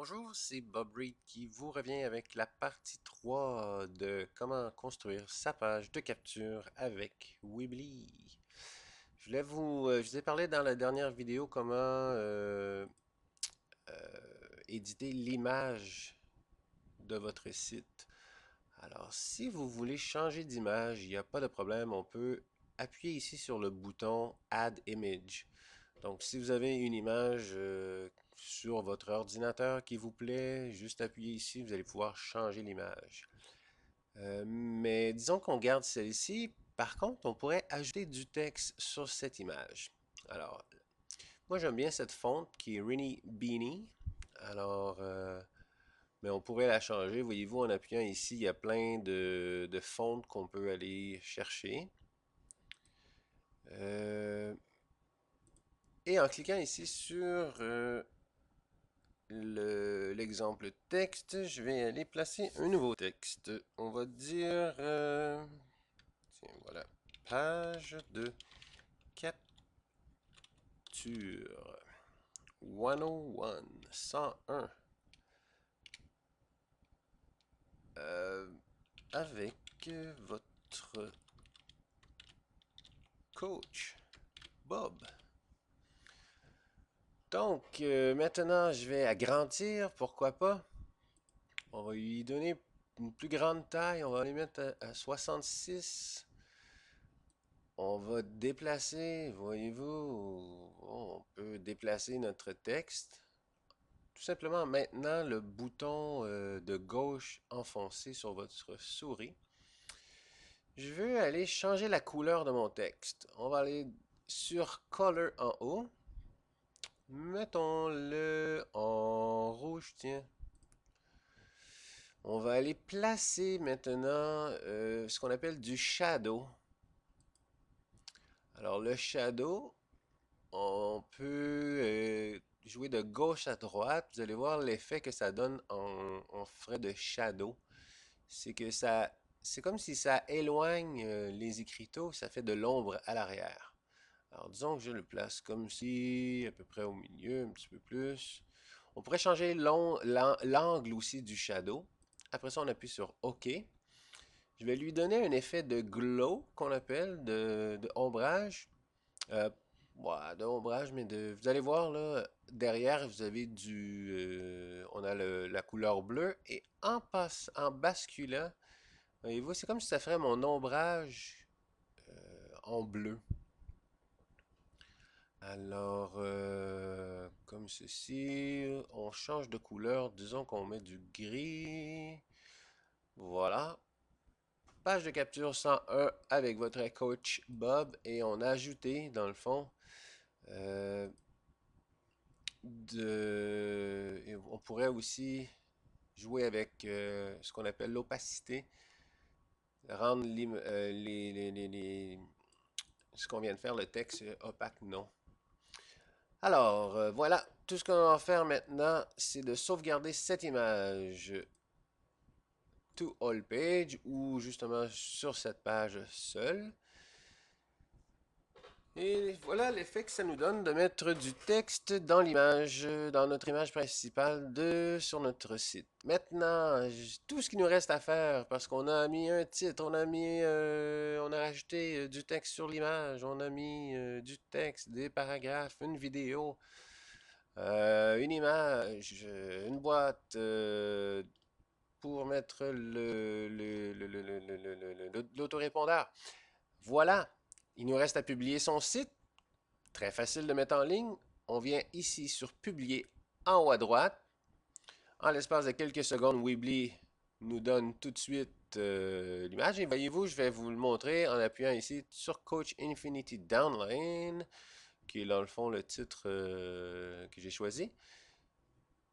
Bonjour, c'est Bob Reed qui vous revient avec la partie 3 de comment construire sa page de capture avec Weebly. Je vous ai parlé dans la dernière vidéo comment éditer l'image de votre site. Alors, si vous voulez changer d'image, il n'y a pas de problème, on peut appuyer ici sur le bouton Add Image. Donc, si vous avez une image sur votre ordinateur qui vous plaît, juste appuyez ici, vous allez pouvoir changer l'image. Mais disons qu'on garde celle-ci. Par contre, on pourrait ajouter du texte sur cette image. Alors, moi j'aime bien cette fonte qui est Rini Beanie. Alors, mais on pourrait la changer. Voyez-vous, en appuyant ici, il y a plein de fontes qu'on peut aller chercher. Euh, et en cliquant ici sur l'exemple texte, je vais aller placer un nouveau texte. On va dire, tiens, voilà, page de capture 101, 101, euh, avec votre coach, Bob. Donc, maintenant, je vais agrandir, pourquoi pas. On va lui donner une plus grande taille, on va les mettre à 66. On va déplacer, voyez-vous, on peut déplacer notre texte. Tout simplement en maintenant le bouton de gauche enfoncé sur votre souris. Je veux aller changer la couleur de mon texte. On va aller sur Color en haut. Mettons-le en rouge, tiens. On va aller placer maintenant ce qu'on appelle du shadow. Alors le shadow, on peut jouer de gauche à droite. Vous allez voir l'effet que ça donne en frais de shadow. C'est que c'est comme si ça éloigne les écriteaux, ça fait de l'ombre à l'arrière. Alors disons que je le place comme ci, à peu près au milieu, un petit peu plus. On pourrait changer l'angle aussi du shadow. Après ça, on appuie sur OK. Je vais lui donner un effet de glow qu'on appelle, de ombrage. Euh, ouais, de ombrage, mais vous allez voir là, derrière, vous avez on a la couleur bleue et en basculant, voyez-vous, c'est comme si ça ferait mon ombrage en bleu. Alors, comme ceci, on change de couleur, disons qu'on met du gris. Voilà. Page de capture 101 avec votre coach Bob et on a ajouté, dans le fond, euh, on pourrait aussi jouer avec ce qu'on appelle l'opacité, rendre ce qu'on vient de faire, le texte opaque, non. Alors, voilà, tout ce qu'on va faire maintenant, c'est de sauvegarder cette image to all page ou justement sur cette page seule. Et voilà l'effet que ça nous donne de mettre du texte dans l'image, dans notre image principale sur notre site. Maintenant, tout ce qu'il nous reste à faire, parce qu'on a mis un titre, on a rajouté du texte sur l'image, on a mis du texte, des paragraphes, une vidéo, une image, une boîte pour mettre l'autorépondeur. Voilà, il nous reste à publier son site. Très facile de mettre en ligne. On vient ici sur Publier en haut à droite. En l'espace de quelques secondes, Weebly nous donne tout de suite l'image. Et voyez-vous, je vais vous le montrer en appuyant ici sur Coach Infinity Downline, qui est dans le fond le titre que j'ai choisi.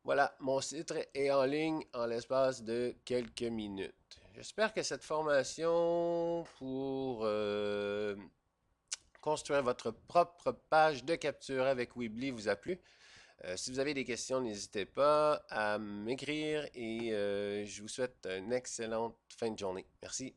Voilà, mon site est en ligne en l'espace de quelques minutes. J'espère que cette formation pour construire votre propre page de capture avec Weebly vous a plu. Si vous avez des questions, n'hésitez pas à m'écrire et je vous souhaite une excellente fin de journée. Merci.